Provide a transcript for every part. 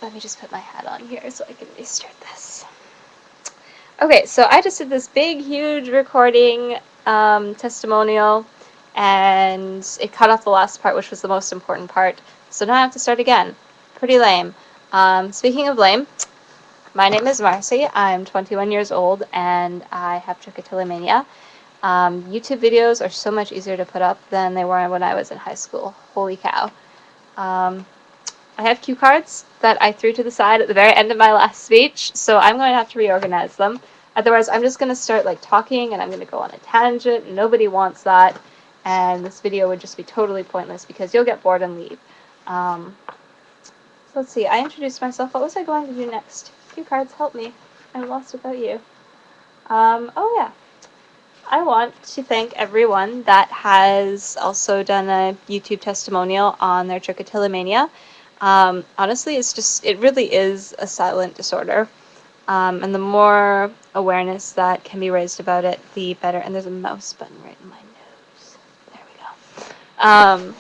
let me just put my hat on here so I can restart this. Okay, so I just did this big, huge recording testimonial, and it cut off the last part, which was the most important part. So now I have to start again. Pretty lame. Speaking of lame, my name is Marcy. I'm 21 years old, and I have trichotillomania. YouTube videos are so much easier to put up than they were when I was in high school. Holy cow. I have cue cards that I threw to the side at the very end of my last speech, so I'm going to have to reorganize them. Otherwise, I'm just going to start like talking and I'm going to go on a tangent. Nobody wants that, and this video would just be totally pointless because you'll get bored and leave. So let's see, I introduced myself. What was I going to do next? Cue cards, help me. I'm lost without you. Oh yeah. I want to thank everyone that has also done a YouTube testimonial on their trichotillomania. Honestly, it really is a silent disorder. And the more awareness that can be raised about it, the better. And there's a mouse button right in my nose. There we go.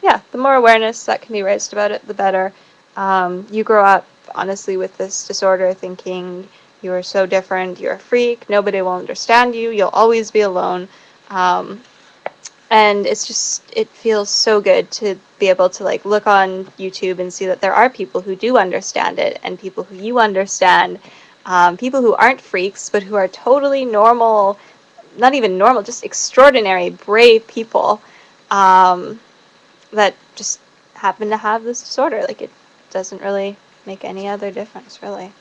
Yeah, the more awareness that can be raised about it, the better. You grow up, honestly, with this disorder thinking you are so different, you're a freak, nobody will understand you, you'll always be alone. And it feels so good to be able to like look on YouTube and see that there are people who do understand it, and people who you understand, people who aren't freaks, but who are totally normal, not even normal, just extraordinary, brave people, that just happen to have this disorder. Like, it doesn't really make any other difference, really.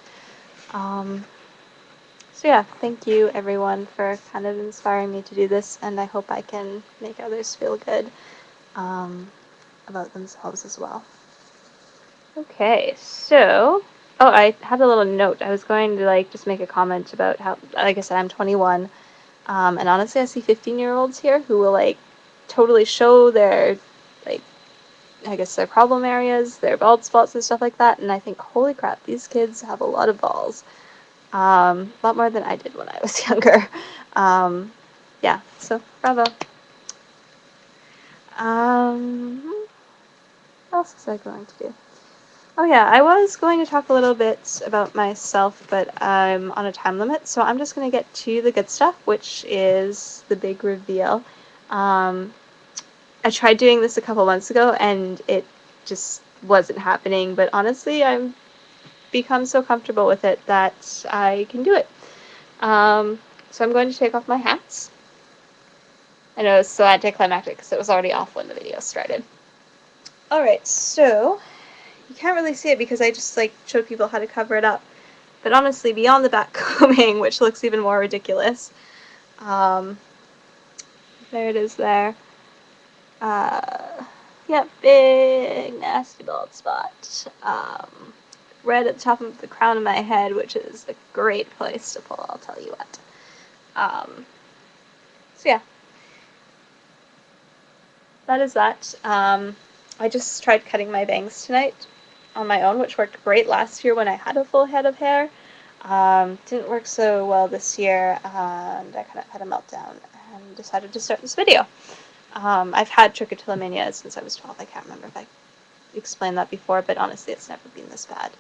So yeah, thank you everyone for kind of inspiring me to do this, and I hope I can make others feel good about themselves as well. Okay, so, oh, I had a little note. I was going to like just make a comment about how, like I said, I'm 21, and honestly, I see 15-year-olds here who will like totally show their, like, I guess their problem areas, their bald spots and stuff like that, and I think, holy crap, these kids have a lot of balls. A lot more than I did when I was younger. Yeah, so bravo. What else was I going to do? Oh yeah, I was going to talk a little bit about myself, but I'm on a time limit, so I'm just going to get to the good stuff, which is the big reveal. I tried doing this a couple months ago, and it just wasn't happening, but honestly, I've become so comfortable with it that I can do it. So I'm going to take off my hats. I know it's so anticlimactic because it was already off when the video started. Alright, so you can't really see it because I just like showed people how to cover it up. But honestly, beyond the back combing, which looks even more ridiculous, there it is there. Yeah, big nasty bald spot. Red at the top of the crown of my head, which is a great place to pull, I'll tell you what. So yeah. That is that. I just tried cutting my bangs tonight on my own, which worked great last year when I had a full head of hair. Didn't work so well this year, and I kind of had a meltdown and decided to start this video. I've had trichotillomania since I was 12. I can't remember if I explained that before, but honestly, it's never been this bad.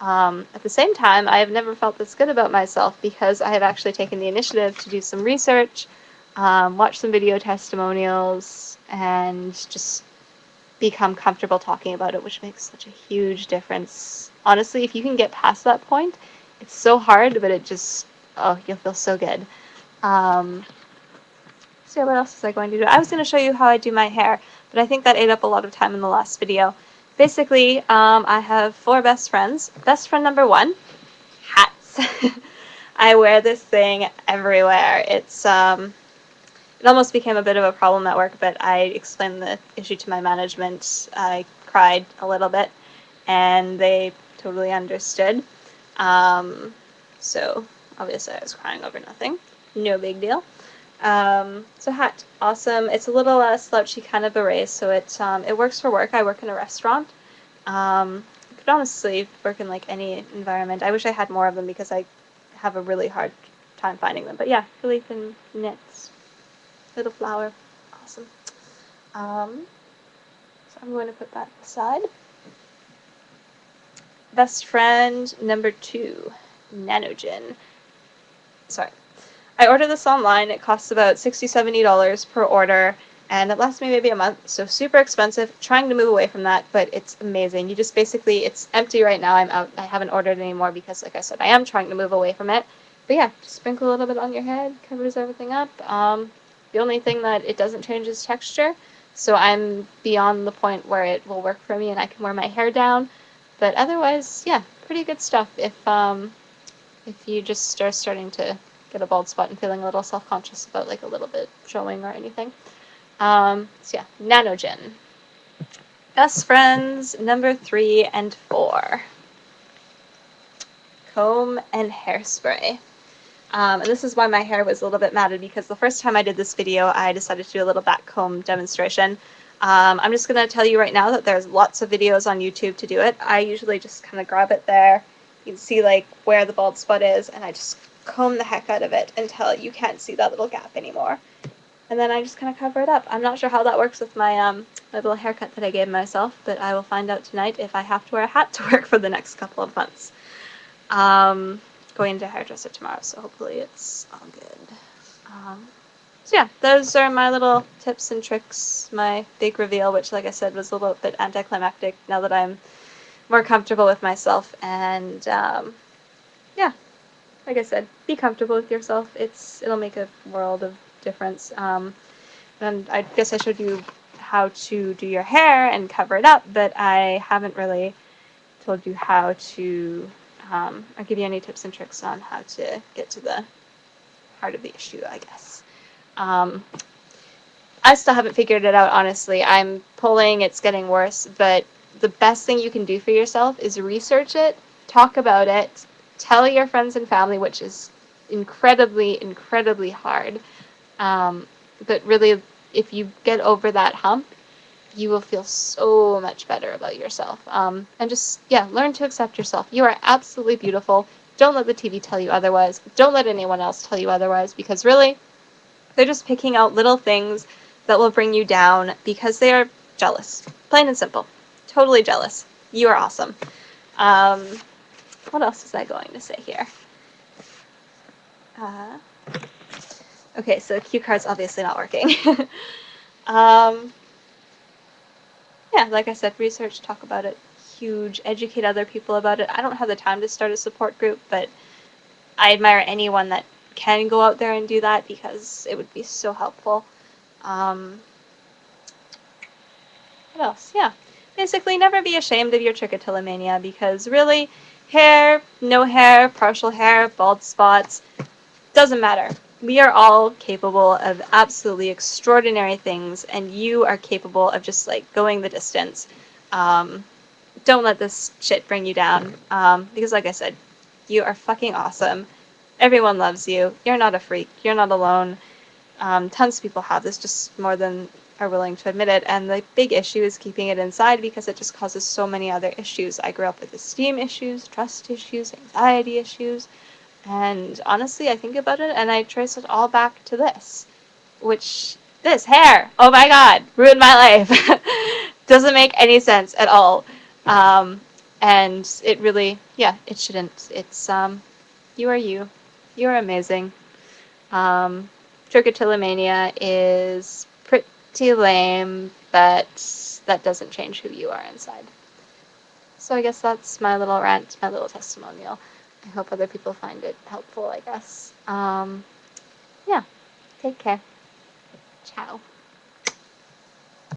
At the same time, I have never felt this good about myself because I have actually taken the initiative to do some research, watch some video testimonials, and just become comfortable talking about it, which makes such a huge difference. Honestly, if you can get past that point, it's so hard, but it just, oh, you'll feel so good. So yeah, what else was I going to do? I was going to show you how I do my hair, but I think that ate up a lot of time in the last video. Basically, I have 4 best friends. Best friend number 1, hats. I wear this thing everywhere. It almost became a bit of a problem at work, but I explained the issue to my management. I cried a little bit, and they totally understood. So obviously I was crying over nothing. No big deal. So hat, awesome. It's a little slouchy kind of beret, so it works for work. I work in a restaurant. It could honestly work in like any environment. I wish I had more of them because I have a really hard time finding them. But yeah, really thin knits. Little flower. Awesome. So I'm going to put that aside. Best friend number 2, Nanogen. Sorry. I ordered this online. It costs about $60-70 per order, and it lasts me maybe a month, so super expensive. Trying to move away from that, but it's amazing. You just basically, it's empty right now. I'm out. I haven't ordered anymore because, like I said, I am trying to move away from it. But yeah, just sprinkle a little bit on your head, covers everything up. The only thing that it doesn't change is texture, so I'm beyond the point where it will work for me and I can wear my hair down. But otherwise, yeah, pretty good stuff if you just are starting to get a bald spot and feeling a little self-conscious about like a little bit showing or anything. So yeah, Nanogen. Best friends number 3 and 4. Comb and hairspray. And this is why my hair was a little bit matted, because the first time I did this video, I decided to do a little back comb demonstration. I'm just going to tell you right now that there's lots of videos on YouTube to do it. I usually just kind of grab it there. You can see like where the bald spot is, and I just comb the heck out of it until you can't see that little gap anymore. And then I just kind of cover it up. I'm not sure how that works with my my little haircut that I gave myself, but I will find out tonight if I have to wear a hat to work for the next couple of months. Going to hairdresser tomorrow, so hopefully it's all good. So yeah, those are my little tips and tricks, my big reveal, which like I said was a little bit anticlimactic now that I'm more comfortable with myself. And yeah, like I said, be comfortable with yourself. It'll make a world of difference. And I guess I showed you how to do your hair and cover it up, but I haven't really told you how to or give you any tips and tricks on how to get to the heart of the issue, I guess. I still haven't figured it out, honestly. I'm pulling, it's getting worse, but the best thing you can do for yourself is research it, talk about it, tell your friends and family, which is incredibly, incredibly hard. But really, if you get over that hump, you will feel so much better about yourself. And just, yeah, learn to accept yourself. You are absolutely beautiful. Don't let the TV tell you otherwise. Don't let anyone else tell you otherwise, because really, they're just picking out little things that will bring you down because they are jealous. Plain and simple. Totally jealous. You are awesome. What else was I going to say here? Okay, so cue card's obviously not working. Yeah, like I said, research, talk about it, huge, educate other people about it. I don't have the time to start a support group, but I admire anyone that can go out there and do that because it would be so helpful. What else? Yeah. Basically, never be ashamed of your trichotillomania, because really, hair, no hair, partial hair, bald spots, doesn't matter. We are all capable of absolutely extraordinary things, and you are capable of just like going the distance. Don't let this shit bring you down, because like I said, you are fucking awesome. Everyone loves you. You're not a freak. You're not alone. Tons of people have this, just more than are willing to admit it, and the big issue is keeping it inside because it just causes so many other issues. I grew up with esteem issues, trust issues, anxiety issues, and honestly, I think about it and I trace it all back to this. This hair, oh my god, ruined my life. Doesn't make any sense at all. And it really, yeah, it shouldn't. It's, you are you. You are amazing. Trichotillomania is pretty lame, but that doesn't change who you are inside. So I guess that's my little rant, my little testimonial. I hope other people find it helpful, I guess. Yeah, take care. Ciao.